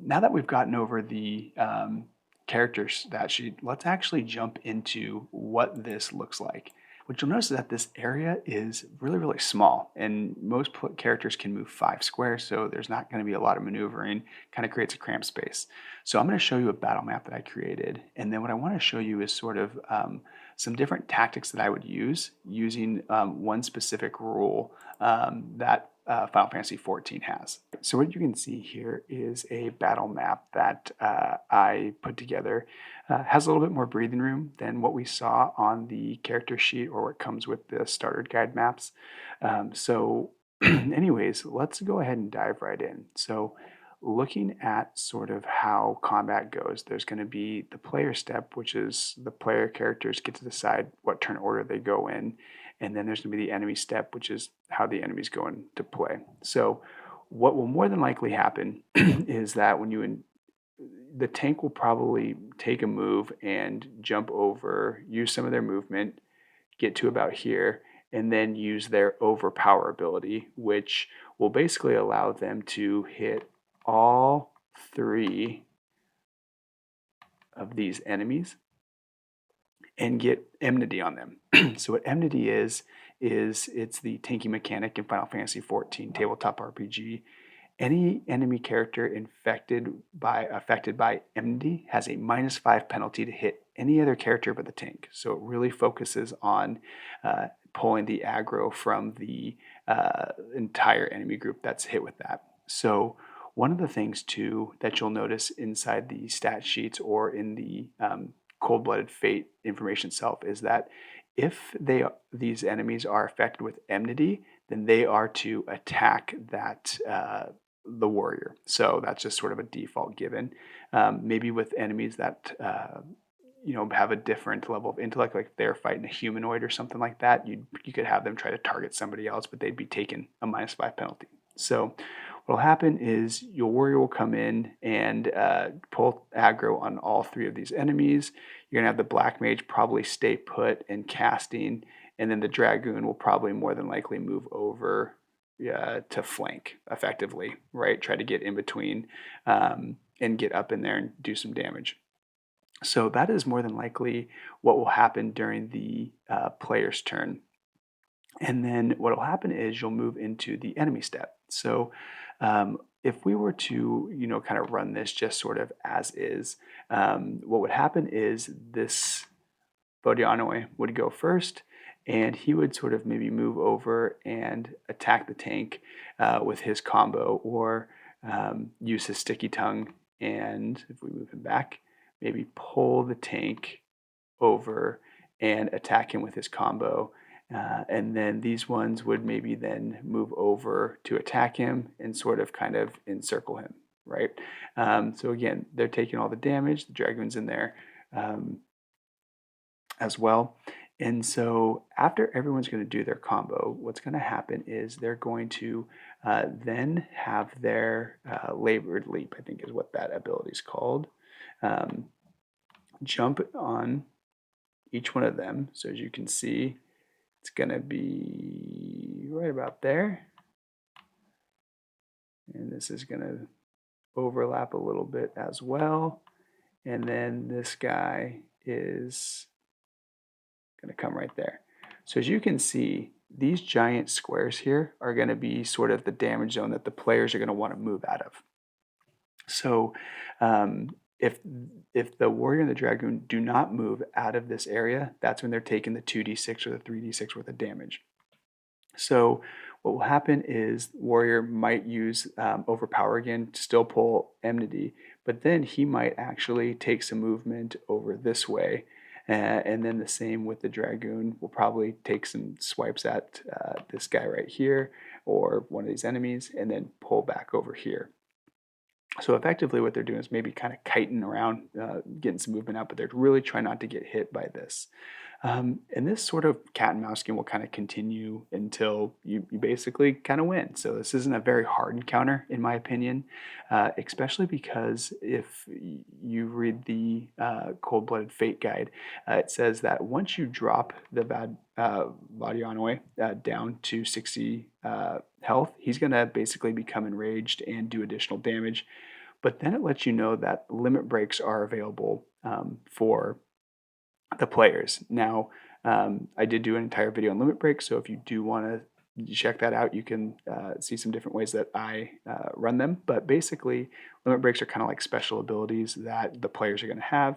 now that we've gotten over the character stat sheet, let's actually jump into what this looks like. What you'll notice is that this area is really, really small, and most characters can move 5 squares, so there's not going to be a lot of maneuvering. Kind of creates a cramped space. So I'm going to show you a battle map that I created, and then what I want to show you is sort of some different tactics that I would use using one specific rule that Final Fantasy XIV has. So what you can see here is a battle map that I put together. Has a little bit more breathing room than what we saw on the character sheet or what comes with the starter guide maps. So anyways, let's go ahead and dive right in. So looking at sort of how combat goes, there's going to be the player step, which is the player characters get to decide what turn order they go in. And then there's going to be the enemy step, which is how the enemies go into play. So what will more than likely happen is that the tank will probably take a move and jump over, use some of their movement, get to about here, and then use their overpower ability, which will basically allow them to hit all 3 of these enemies and get enmity on them. So what enmity is it's the tanky mechanic in Final Fantasy XIV tabletop RPG. Any enemy character affected by enmity has a -5 penalty to hit any other character but the tank. So it really focuses on pulling the aggro from the entire enemy group that's hit with that. So one of the things too that you'll notice inside the stat sheets or in the cold-blooded fate information itself is that if these enemies are affected with enmity, then they are to attack that the warrior. So that's just sort of a default given. Maybe with enemies that have a different level of intellect, like if they're fighting a humanoid or something like that, you could have them try to target somebody else, but they'd be taking a -5 penalty. So what'll happen is your warrior will come in and pull aggro on all 3 of these enemies. You're gonna have the black mage probably stay put and casting, and then the dragoon will probably more than likely move over to flank effectively, right? Try to get in between and get up in there and do some damage. So that is more than likely what will happen during the player's turn. And then what will happen is you'll move into the enemy step. So if we were to, kind of run this just sort of as is, what would happen is this Bodianoe would go first, and he would sort of maybe move over and attack the tank with his combo, or use his sticky tongue, and if we move him back, maybe pull the tank over and attack him with his combo. And then these ones would maybe then move over to attack him and sort of kind of encircle him, right? So again, they're taking all the damage. The dragoon's in there as well. And so after everyone's going to do their combo, what's going to happen is they're going to then have their labored leap, I think is what that ability is called, jump on each one of them. So as you can see, it's going to be right about there. And this is going to overlap a little bit as well. And then this guy is going to come right there. So as you can see, these giant squares here are going to be sort of the damage zone that the players are going to want to move out of. So if the warrior and the dragoon do not move out of this area, that's when they're taking the 2d6 or the 3d6 worth of damage. So what will happen is warrior might use overpower again to still pull enmity, but then he might actually take some movement over this way. And then the same with the dragoon. We'll probably take some swipes at this guy right here or one of these enemies and then pull back over here. So effectively what they're doing is maybe kind of kiting around, getting some movement out, but they're really trying not to get hit by this. And this sort of cat and mouse game will kind of continue until you basically kind of win. So this isn't a very hard encounter, in my opinion, especially because if you read the Cold-Blooded Fate guide, it says that once you drop the Badianoe down to 60 health, he's going to basically become enraged and do additional damage. but then it lets you know that limit breaks are available for the players. Now, I did do an entire video on limit breaks, so if you do want to check that out, you can see some different ways that I run them. But basically, limit breaks are kind of like special abilities that the players are going to have.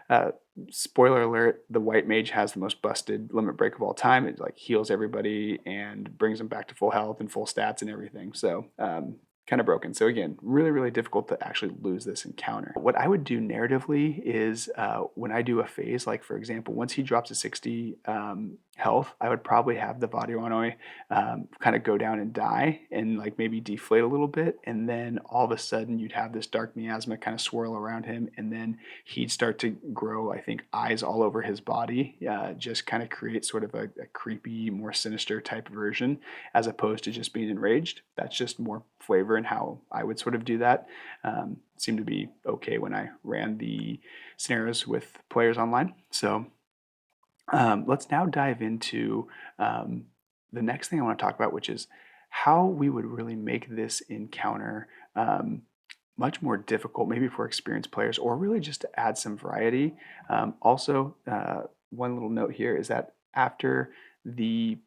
Uh, Spoiler alert: the white mage has the most busted limit break of all time. It like heals everybody and brings them back to full health and full stats and everything. So kind of broken. So again, really, really difficult to actually lose this encounter. What I would do narratively is when I do a phase, like for example, once he drops to 60 health, I would probably have the Vadianoi kind of go down and die and like maybe deflate a little bit. And then all of a sudden you'd have this dark miasma kind of swirl around him. And then he'd start to grow, I think, eyes all over his body, just kind of create sort of a creepy, more sinister type version as opposed to just being enraged. That's just more flavor and how I would sort of do that. Seemed to be okay when I ran the scenarios with players online. So let's now dive into the next thing I want to talk about, which is how we would really make this encounter much more difficult, maybe for experienced players, or really just to add some variety. Also, one little note here is that after the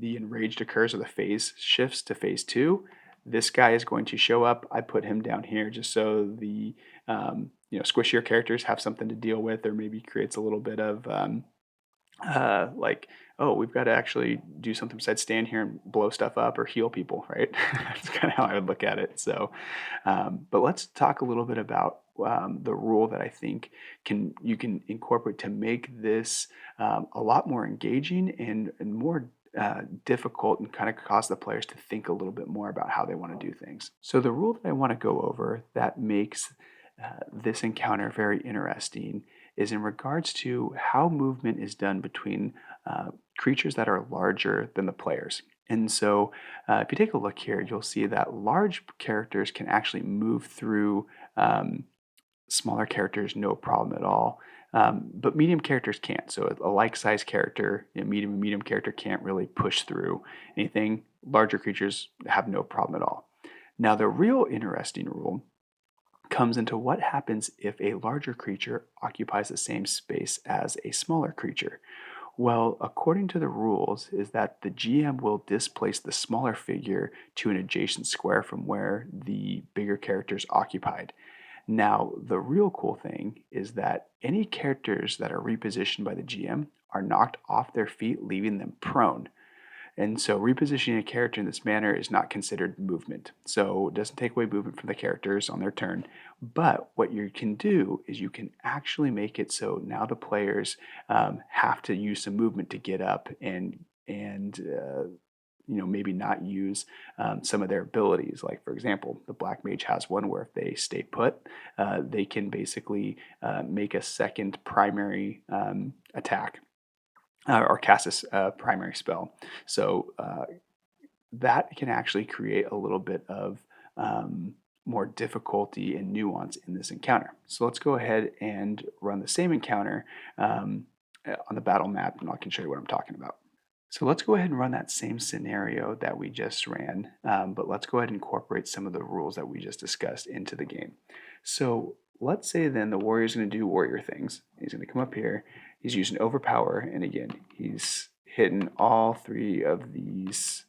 enraged occurs or the phase shifts to phase 2, this guy is going to show up. I put him down here just so the squishier characters have something to deal with, or maybe creates a little bit of like, oh, we've got to actually do something besides stand here and blow stuff up or heal people, right? That's kind of how I would look at it. So, but let's talk a little bit about the rule that I think you can incorporate to make this a lot more engaging and more difficult, and kind of cause the players to think a little bit more about how they want to do things. So the rule that I want to go over that makes this encounter very interesting is in regards to how movement is done between creatures that are larger than the players. And so if you take a look here, you'll see that large characters can actually move through smaller characters no problem at all. But medium characters can't. So a like-sized character, medium character can't really push through anything. Larger creatures have no problem at all. Now the real interesting rule comes into what happens if a larger creature occupies the same space as a smaller creature. Well, according to the rules, is that the GM will displace the smaller figure to an adjacent square from where the bigger characters occupied. Now, the real cool thing is that any characters that are repositioned by the GM are knocked off their feet, leaving them prone. And so repositioning a character in this manner is not considered movement. So it doesn't take away movement from the characters on their turn. But what you can do is you can actually make it so now the players have to use some movement to get up and maybe not use some of their abilities. Like for example, the black mage has one where if they stay put, they can basically make a second primary attack or cast a primary spell. So that can actually create a little bit of more difficulty and nuance in this encounter. So let's go ahead and run the same encounter on the battle map, and I can show you what I'm talking about. So let's go ahead and run that same scenario that we just ran, but let's go ahead and incorporate some of the rules that we just discussed into the game. So let's say then the warrior's going to do warrior things. He's going to come up here. He's using overpower, and again, he's hitting all 3 of these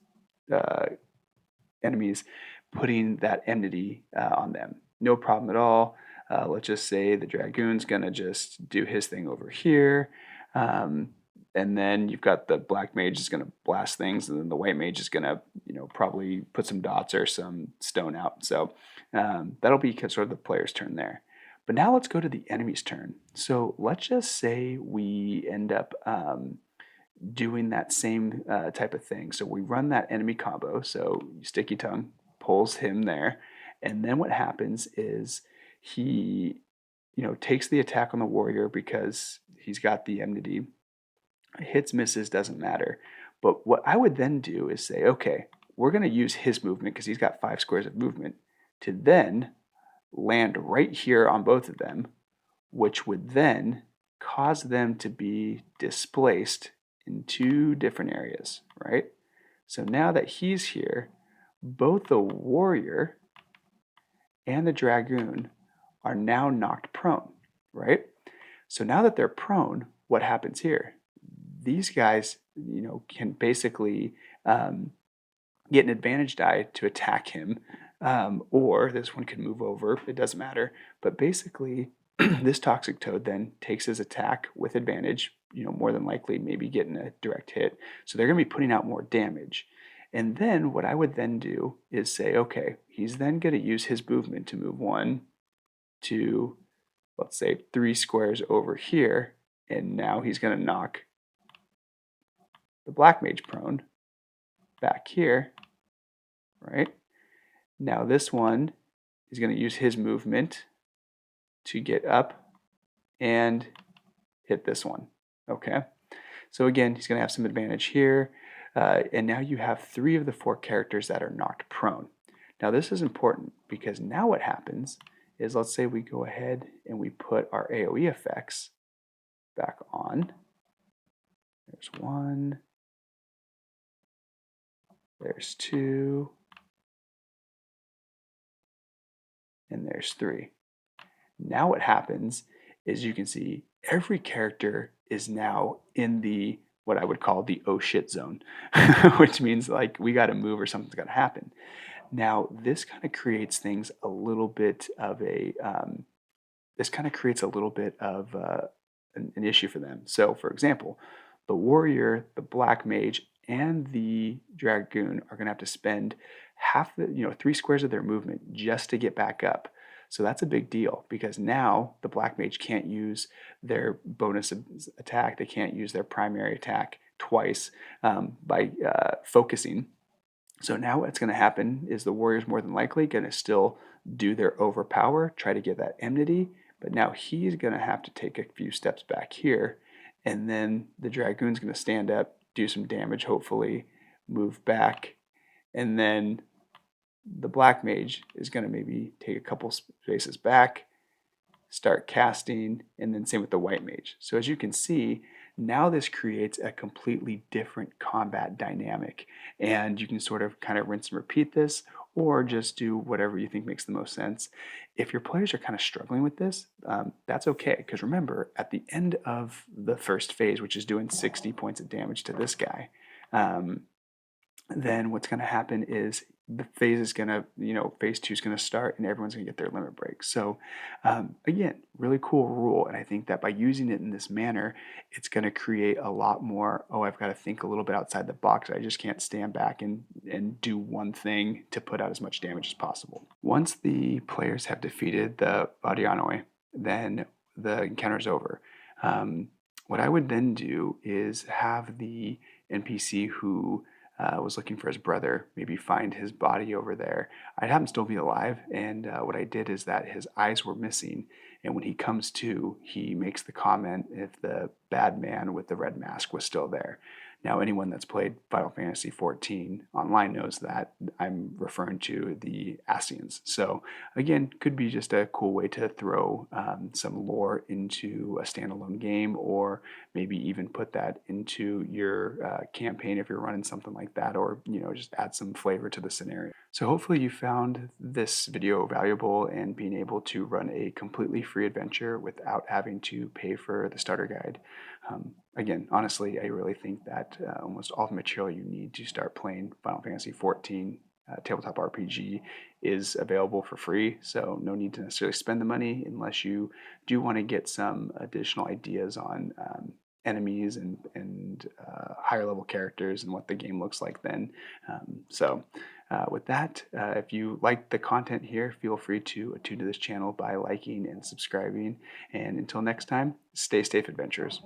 enemies, putting that enmity on them. No problem at all. Let's just say the dragoon's going to just do his thing over here. And then you've got the black mage is going to blast things, and then the white mage is going to, probably put some dots or some stone out. So that'll be sort of the player's turn there. But now let's go to the enemy's turn. So let's just say we end up doing that same type of thing. So we run that enemy combo. So Sticky Tongue pulls him there. And then what happens is he, takes the attack on the warrior because he's got the enmity. Hits, misses, doesn't matter. But what I would then do is say, okay, we're going to use his movement because he's got 5 squares of movement to then land right here on both of them, which would then cause them to be displaced in 2 different areas, right? So now that he's here, both the warrior and the Dragoon are now knocked prone, right? So now that they're prone, what happens here? These guys, can basically get an advantage die to attack him, or this one could move over. It doesn't matter. But basically, this toxic toad then takes his attack with advantage. More than likely, maybe getting a direct hit. So they're going to be putting out more damage. And then what I would then do is say, okay, he's then going to use his movement to move 1, 2, let's say 3 squares over here. And now he's going to knock the black mage prone back here, right? Now this one is going to use his movement to get up and hit this one, okay? So again, he's going to have some advantage here. And now you have 3 of the 4 characters that are knocked prone. Now this is important because now what happens is, let's say we go ahead and we put our AoE effects back on. There's 1, there's 2, and there's 3. Now what happens is you can see every character is now in the what I would call the oh shit zone, which means like we got to move or something's got to happen. Now this kind of creates things a little bit of a an issue for them. So for example, the warrior, the black mage, and the dragoon are going to have to spend half the 3 squares of their movement just to get back up. So that's a big deal because now the black mage can't use their bonus attack. They can't use their primary attack twice by focusing. So now what's going to happen is the warrior's more than likely going to still do their overpower, try to get that enmity, but now he's going to have to take a few steps back here, and then the dragoon's going to stand up, do some damage, hopefully, move back, and then the black mage is going to maybe take a couple spaces back, start casting, and then same with the white mage. So as you can see, now this creates a completely different combat dynamic, and you can sort of kind of rinse and repeat this, or just do whatever you think makes the most sense. If your players are kind of struggling with this, that's okay, because remember, at the end of the first phase, which is doing 60 points of damage to this guy, then what's going to happen is the phase is going to, phase 2 is going to start and everyone's going to get their limit break. So again, really cool rule. And I think that by using it in this manner, it's going to create a lot more, I've got to think a little bit outside the box. I just can't stand back and do one thing to put out as much damage as possible. Once the players have defeated the Vadianoi, then the encounter is over. What I would then do is have the NPC who was looking for his brother, maybe find his body over there. I'd have him still be alive, and what I did is that his eyes were missing, and when he comes to, he makes the comment if the bad man with the red mask was still there. Now, anyone that's played Final Fantasy XIV online knows that I'm referring to the Ascians. So again, could be just a cool way to throw some lore into a standalone game, or maybe even put that into your campaign if you're running something like that, or just add some flavor to the scenario. So hopefully you found this video valuable and being able to run a completely free adventure without having to pay for the starter guide. Again, honestly, I really think that almost all the material you need to start playing Final Fantasy XIV tabletop RPG is available for free, so no need to necessarily spend the money unless you do want to get some additional ideas on enemies and higher level characters and what the game looks like then. With that, if you like the content here, feel free to attune to this channel by liking and subscribing. And until next time, stay safe, adventurers.